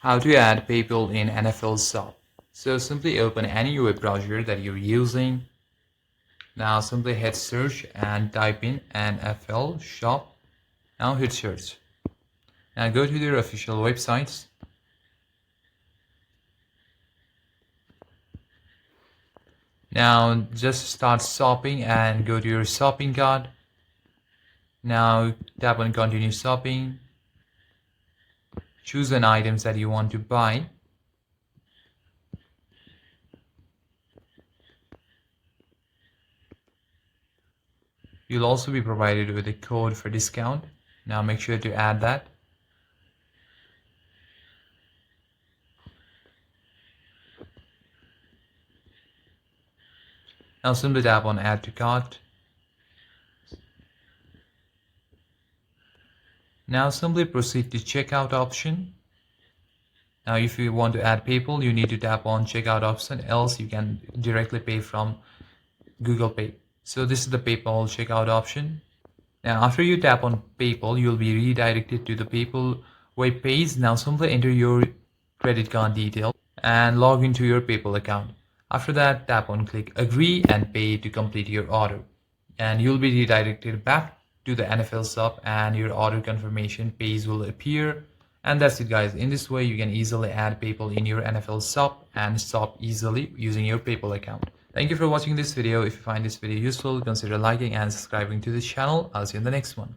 How to add PayPal in NFL Shop. So simply open any web browser that you're using. Now simply hit search and type in NFL Shop. Now hit search. Now go to their official websites. Now just start shopping and go to your shopping cart. Now tap on continue shopping. Choose an items that you want to buy. You'll also be provided with a code for discount. Now make sure to add that. Now simply tap on add to cart. Now simply proceed to checkout option. Now if you want to add PayPal, you need to tap on checkout option, else you can directly pay from Google Pay. So this is the PayPal checkout option. Now after you tap on PayPal, you'll be redirected to the PayPal web page. Now simply enter your credit card details and log into your PayPal account. After that, tap on click agree and pay to complete your order. And you'll be redirected back to the NFL shop and your order confirmation page will appear. And that's it guys. In this way, you can easily add PayPal in your NFL shop and shop easily using your PayPal account. Thank you for watching this video. If you find this video useful, consider liking and subscribing to this channel. I'll see you in the next one.